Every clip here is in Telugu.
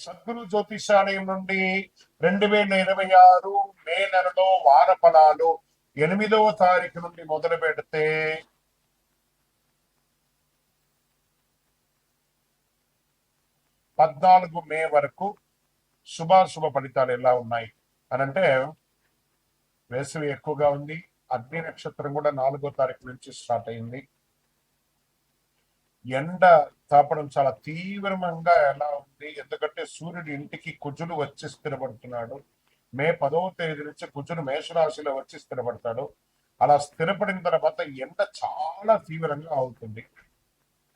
సద్గురు జ్యోతిషాలయం నుండి 2026 మే నెలలో వార ఫలాలు 8వ తారీఖు నుండి మొదలు పెడితే 14 మే వరకు శుభాశుభ ఫలితాలు ఎలా ఉన్నాయి అనంటే, వేసవి ఎక్కువగా ఉంది. అగ్ని నక్షత్రం కూడా 4వ తారీఖు నుంచి స్టార్ట్ అయింది. ఎండ తాపడం చాలా తీవ్రంగా ఎలా ఉంది, ఎందుకంటే సూర్యుడు ఇంటికి కుజులు వచ్చి స్థిరపడుతున్నాడు. మే 10వ తేదీ నుంచి కుజుడు మేషరాశిలో వచ్చి స్థిరపడతాడు. అలా స్థిరపడిన తర్వాత ఎండ చాలా తీవ్రంగా అవుతుంది.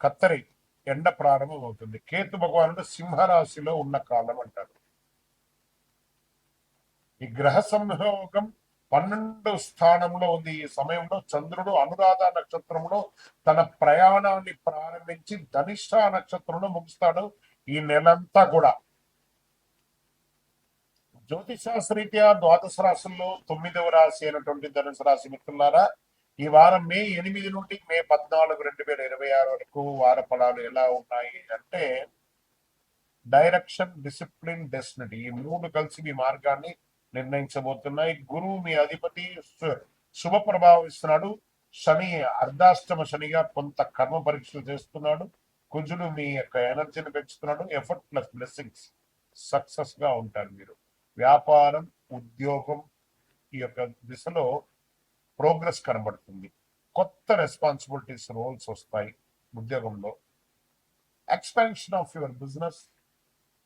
కత్తరి ఎండ ప్రారంభం అవుతుంది. కేతు భగవానుడు సింహరాశిలో ఉన్న కాలం అంటారు. ఈ గ్రహ సంయోగం 12 స్థానంలో ఉంది. ఈ సమయంలో చంద్రుడు అనురాధ నక్షత్రంలో తన ప్రయాణాన్ని ప్రారంభించి ధనిష్ట నక్షత్రంలో ముగిస్తాడు. ఈ నెలంతా కూడా జ్యోతిశాస్త్రరీత్యా ద్వాదశ రాశుల్లో 9వ రాశి అయినటువంటి ధనుసు రాశి మిత్రులారా, ఈ వారం మే 8 నుండి మే 14, 2026 వరకు వార ఫలాలు ఎలా ఉన్నాయి అంటే, డైరెక్షన్, డిసిప్లిన్, డెస్టినీ ఈ 3 కలిసి మీ మార్గాన్ని నిర్ణయించబోతున్నాయి. గురువు మీ అధిపతి శుభ ప్రభావం ఇస్తున్నాడు. శని అర్ధాష్టమ శనిగా కొంత కర్మ పరీక్షలు చేస్తున్నాడు. కుజుడు మీ యొక్క ఎనర్జీని పెంచుతున్నాడు. ఎఫర్ట్ ప్లస్ బ్లెస్సింగ్స్, సక్సెస్ గా ఉంటారు మీరు. వ్యాపారం, ఉద్యోగం ఈ యొక్క దిశలో ప్రోగ్రెస్ కనబడుతుంది. కొత్త రెస్పాన్సిబిలిటీస్, రోల్స్ వస్తాయి ఉద్యోగంలో. ఎక్స్పాన్షన్ ఆఫ్ యువర్ బిజినెస్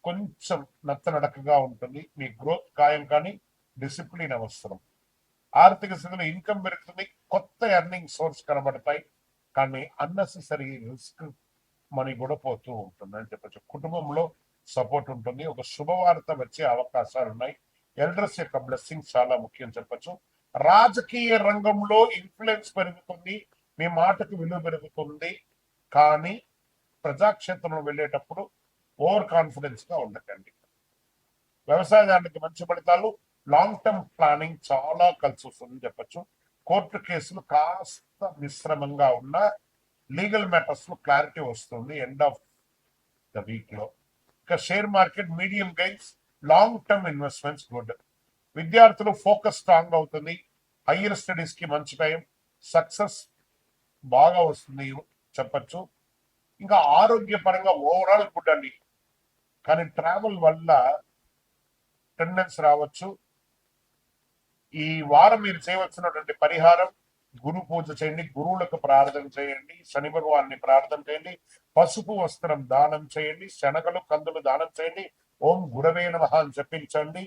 కొంచెం నత్తనడకగా ఉంటుంది. మీ గ్రోత్ ఖాయం, కానీ డిసిప్లిన్ అవసరం. ఆర్థిక స్థితిలో ఇన్కమ్ పెరుగుతుంది. కొత్త ఎర్నింగ్ సోర్స్ కనబడతాయి, కానీ అన్నెసెసరీ రిస్క్ మనీ కూడా పోతూ ఉంటుంది అని చెప్పచ్చు. కుటుంబంలో సపోర్ట్ ఉంటుంది. ఒక శుభవార్త వచ్చే అవకాశాలు ఉన్నాయి. ఎల్డర్స్ యొక్క బ్లెస్సింగ్ చాలా ముఖ్యం చెప్పచ్చు. రాజకీయ రంగంలో ఇన్ఫ్లుయెన్స్ పెరుగుతుంది. మీ మాటకు విలువ పెరుగుతుంది. కానీ ప్రజాక్షేత్రంలో వెళ్ళేటప్పుడు ఓవర్ కాన్ఫిడెన్స్ గా ఉండకండి. వ్యవసాయదారునికి మంచి ఫలితాలు. లాంగ్ టర్మ్ ప్లానింగ్ చాలా కలిసి వస్తుందని చెప్పచ్చు. కోర్టు కేసులు కాస్త మిశ్రమంగా ఉన్న లీగల్ మ్యాటర్స్ లో క్లారిటీ వస్తుంది ఎండ్ ఆఫ్ ద వీక్ లో. ఇక share market medium gains, long term investments good. విద్యార్థులు ఫోకస్ స్ట్రాంగ్ అవుతుంది. హయ్యర్ స్టడీస్ కి మంచి టైం. సక్సెస్ బాగా వస్తుంది చెప్పచ్చు. ఇంకా ఆరోగ్యపరంగా ఓవరాల్ గుడ్ అండి, కానీ ట్రావెల్ వల్ల టెండెన్స్ రావచ్చు. ఈ వారం మీరు చేయవలసినటువంటి పరిహారం, గురు పూజ చేయండి, గురువులకు ప్రార్థన చేయండి, శని భగవాన్ని ప్రార్థన చేయండి, పసుపు వస్త్రం దానం చేయండి, శనగలు, కందులు దానం చేయండి, ఓం గురవే నమః అని జపించండి.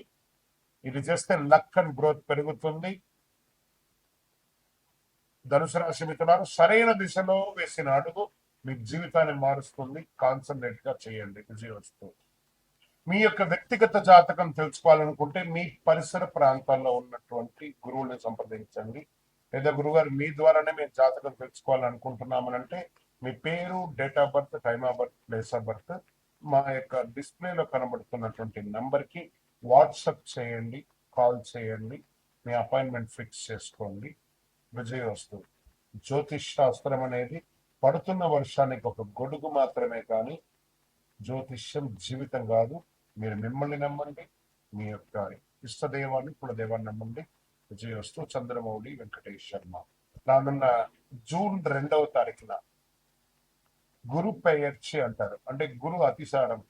ఇది చేస్తే లక్ అండ్ గ్రోత్ పెరుగుతుంది. ధనుసు రాశి మిత్రులారు, సరైన దిశలో వేసిన అడుగు మీ జీవితాన్ని మారుస్తుంది. కాన్సన్ట్రేట్ గా చేయండి, విజయం వస్తుంది. మీ యొక్క వ్యక్తిగత జాతకం తెలుసుకోవాలనుకుంటే మీ పరిసర ప్రాంతాల్లో ఉన్నటువంటి గురువుని సంప్రదించండి. లేదా గురుగారు మీ ద్వారానే మేము జాతకం తెలుసుకోవాలనుకుంటున్నామనంటే మీ పేరు, date of birth, time of birth, place of birth మా యొక్క డిస్ప్లేలో కనబడుతున్నటువంటి నంబర్కి వాట్సాప్ చేయండి, కాల్ చేయండి. మీ అపాయింట్మెంట్ ఫిక్స్ చేసుకోండి, విజయం వస్తుంది. జ్యోతిష్ శాస్త్రం అనేది పడుతున్న వర్షానికి ఒక గొడుగు మాత్రమే, కానీ జ్యోతిష్యం జీవితం కాదు. మీరు మిమ్మల్ని నమ్మండి, మీ యొక్క ఇష్టదేవాన్ని, కులదేవాన్ని నమ్మండి. విజయవస్తు. చంద్రమౌళి వెంకటేష్ శర్మ. రానున్న జూన్ 2వ తారీఖున గురు పెయర్చి అంటారు, అంటే గురు అతిసారం.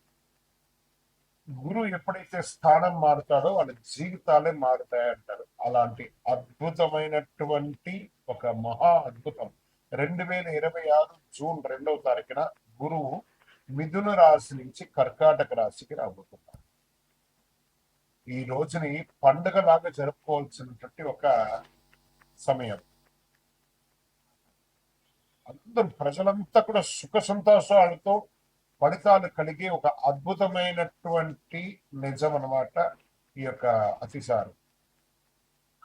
గురు ఎప్పుడైతే స్థానం మారుతాడో వాళ్ళ జీవితాలే మారుతాయి అంటారు. అలాంటి అద్భుతమైనటువంటి ఒక మహా అద్భుతం 2026 జూన్ 2వ తారీఖున గురువు మిథున రాశి నుంచి కర్కాటక రాశికి రాబోతున్నారు. ఈ రోజుని పండుగలాగా జరుపుకోవాల్సినటువంటి ఒక సమయం. అందరూ ప్రజలంతా కూడా సుఖ సంతోషాలతో ఫలితాలు కలిగే ఒక అద్భుతమైనటువంటి నిజం అన్నమాట ఈ యొక్క అతిసారం.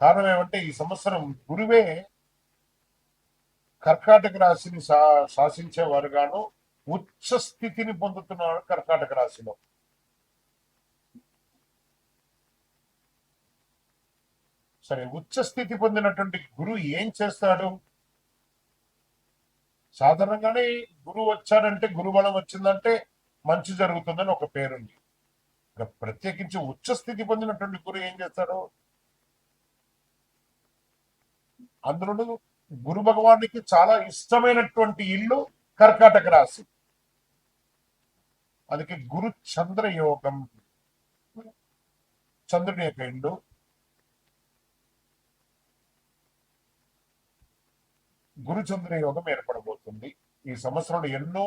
కారణం ఏమంటే, ఈ సంవత్సరం గురువే కర్కాటక రాశిని శాసించేవారుగాను ఉచ్చ స్థితిని పొందుతున్నాడు కర్కాటక రాశిలో. సరే, ఉచ్చ స్థితి పొందినటువంటి గురువు ఏం చేస్తాడు? సాధారణంగానే గురువు వచ్చాడంటే, గురుబలం వచ్చిందంటే మంచి జరుగుతుందని ఒక పేరుంది. ప్రత్యేకించి ఉచ్చ స్థితి పొందినటువంటి గురువు ఏం చేస్తాడు? అందులో గురు భగవానికి చాలా ఇష్టమైనటువంటి ఇల్లు కర్కాటక రాశి. అందుకే గురు చంద్ర యోగం, చంద్రుని యొక్క ఇల్లు. గురు చంద్ర యోగం ఏర్పడబోతుంది. ఈ సంవత్సరంలో ఎన్నో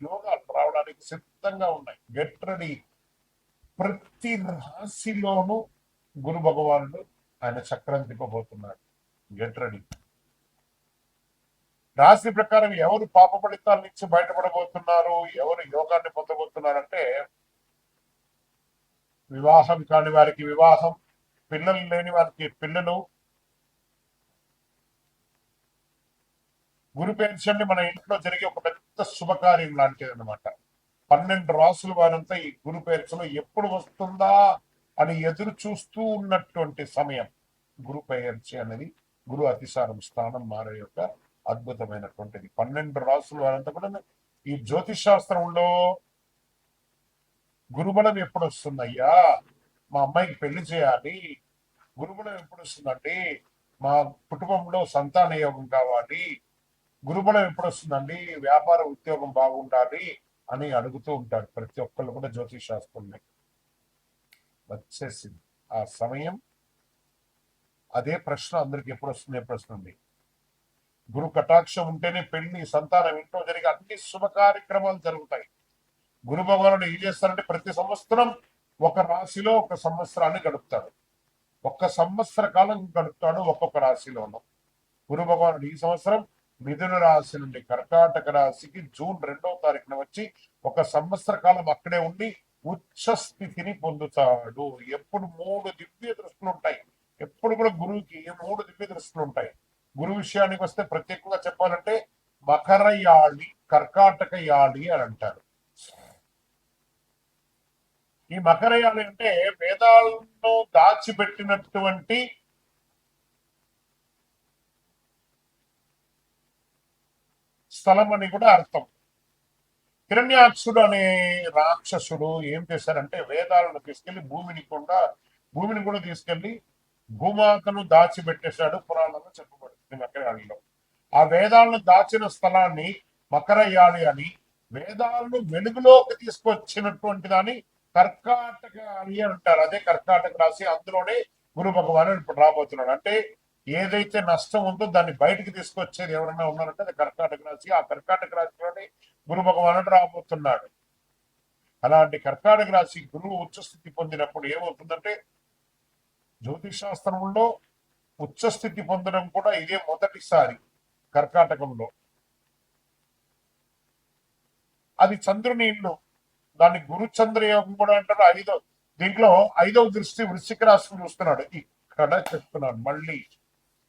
యోగాలు రావడానికి సిద్ధంగా ఉన్నాయి. Get ready. ప్రతి రాశిలోనూ గురు భగవానుడు ఆయన చక్రం తిప్పబోతున్నాడు. Get ready. రాశి ప్రకారం ఎవరు పాప ఫలితాల నుంచి బయటపడబోతున్నారు, ఎవరు యోగాన్ని పొందబోతున్నారంటే, వివాహం కాని వారికి వివాహం, పిల్లలు లేని వారికి పిల్లలు. గురు పెన్షన్ మన ఇంట్లో జరిగే ఒక పెద్ద శుభకార్యం లాంటిది అనమాట. 12 రాసుల వారంతా ఈ గురు పెన్షన్ ఎప్పుడు వస్తుందా అని ఎదురు చూస్తూ ఉన్నటువంటి సమయం. గురు పెన్షన్ అనేది గురు అతిసారం స్థానం మారే యొక్క అద్భుతమైనటువంటిది. 12 రాసుల వారంతా కూడా ఈ జ్యోతిష్ శాస్త్రంలో గురుబలం ఎప్పుడు వస్తుందయ్యా, మా అమ్మాయికి పెళ్లి చేయాలి, గురుబలం ఎప్పుడు వస్తుందండి, మా కుటుంబంలో సంతాన యోగం కావాలి, గురుబలం ఎప్పుడు వస్తుందండి, వ్యాపార ఉద్యోగం బాగుండాలి అని అడుగుతూ ఉంటారు ప్రతి ఒక్కళ్ళు కూడా జ్యోతిష్ శాస్త్రంలో. వచ్చేసింది ఆ సమయం. అదే ప్రశ్న అందరికి ఎప్పుడు వస్తుంది, ప్రశ్న ఉంది. గురు కటాక్షం ఉంటేనే పెళ్లి, సంతానం, ఇంట్లో జరిగే అన్ని శుభ కార్యక్రమాలు జరుగుతాయి. గురు భగవానుడు ఏం చేస్తారంటే ప్రతి సంవత్సరం ఒక రాశిలో ఒక సంవత్సరాన్ని గడుపుతాడు. ఒక్క సంవత్సర కాలం గడుపుతాడు ఒక్కొక్క రాశిలోనూ. గురు భగవానుడు ఈ సంవత్సరం మిథున రాశి నుండి కర్కాటక రాశికి జూన్ 2వ తారీఖున వచ్చి ఒక సంవత్సర కాలం అక్కడే ఉండి ఉచ్చ స్థితిని పొందుతాడు. ఎప్పుడు 3 దివ్య దృష్టిలు ఉంటాయి. ఎప్పుడు కూడా గురువుకి 3 దివ్య దృష్టిలు ఉంటాయి. గురువు విషయానికి వస్తే ప్రత్యేకంగా చెప్పాలంటే మకర యాళి, కర్కాటక యాళి అని అంటారు. ఈ మకర యాళి అంటే వేదాలను దాచిపెట్టినటువంటి స్థలం అని కూడా అర్థం. హిరణ్యాక్షుడు అనే రాక్షసుడు ఏం చేశారంటే వేదాలను తీసుకెళ్లి భూమిని కూడా తీసుకెళ్లి భూమాతను దాచిపెట్టేశాడు. పురాణంలో చెప్పబడుతుంది మకరయాళిలో. ఆ వేదాలను దాచిన స్థలాన్ని మకరయాళి అని, వేదాలను వెలుగులోకి తీసుకొచ్చినటువంటి దాన్ని కర్కాటక అని అంటారు. అదే కర్కాటక రాశి. అందులోనే గురు భగవానుడు ఇప్పుడు రాబోతున్నాడు. అంటే ఏదైతే నష్టం ఉందో దాన్ని బయటికి తీసుకొచ్చేది ఎవరైనా ఉన్నారంటే అది కర్కాటక రాశి. ఆ కర్కాటక రాశిలోనే గురు భగవానుడు రాబోతున్నాడు. అలాంటి కర్కాటక రాశి గురువు ఉచ్చస్థితి పొందినప్పుడు ఏమవుతుందంటే, జ్యోతిష్ శాస్త్రంలో ఉచ్చస్థితి పొందడం కూడా ఇదే మొదటిసారి కర్కాటకంలో. అది చంద్రుని ఇల్లు. దాన్ని గురు చంద్రయోగం కూడా అంటారు. దీంట్లో 5వ దృష్టి వృశ్చిక రాశిని చూస్తున్నాడు. ఇక్కడ చెప్తున్నాను మళ్ళీ,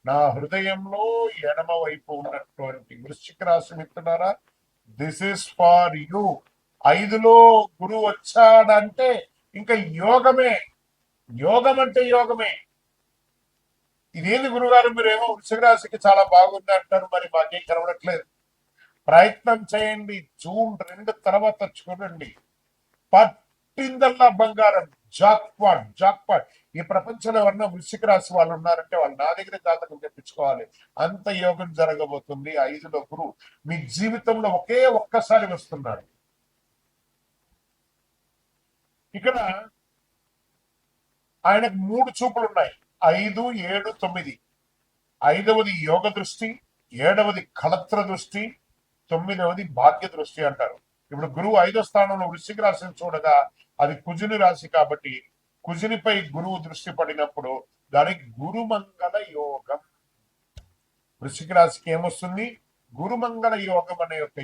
నా హృదయంలో ఎడమ వైపు ఉన్నటువంటి వృశ్చిక రాశి మిత్రులారా, దిస్ ఇస్ ఫార్ యూ. 5లో గురువు వచ్చాడంటే ఇంకా యోగమే. యోగం అంటే యోగమే. ఇదేంది గురుగారు మీరేమో వృశ్చిక రాశికి చాలా బాగుంది అంటారు, మరి మాకేం కనబడట్లేదు. ప్రయత్నం చేయండి. జూన్ 2 తర్వాత చూడండి, పట్టిందల్లా బంగారం. జాక్పాట్. ఈ ప్రపంచంలో ఎవరన్నా వృశ్చిక రాశి వాళ్ళు ఉన్నారంటే వాళ్ళు నా దగ్గర జాతకం తెప్పించుకోవాలి. అంత యోగం జరగబోతుంది. 5లో గురువు మీ జీవితంలో ఒక్కసారి వస్తున్నాడు. ఇక్కడ ఆయనకు 3 చూపులు ఉన్నాయి. 5, 7, 9. 5వది యోగ దృష్టి, 7వది కళత్ర దృష్టి, 9వది భాగ్య దృష్టి అంటారు. ఇప్పుడు గురువు 5వ స్థానంలో వృశ్చిక రాశిని చూడగా అది కుజుని రాశి కాబట్టి కుజునిపై గురువు దృష్టి పడినప్పుడు దానికి గురుమంగళ యోగం. వృశ్చిక రాశికి ఏమొస్తుంది? గురుమంగళ యోగం అనే యొక్క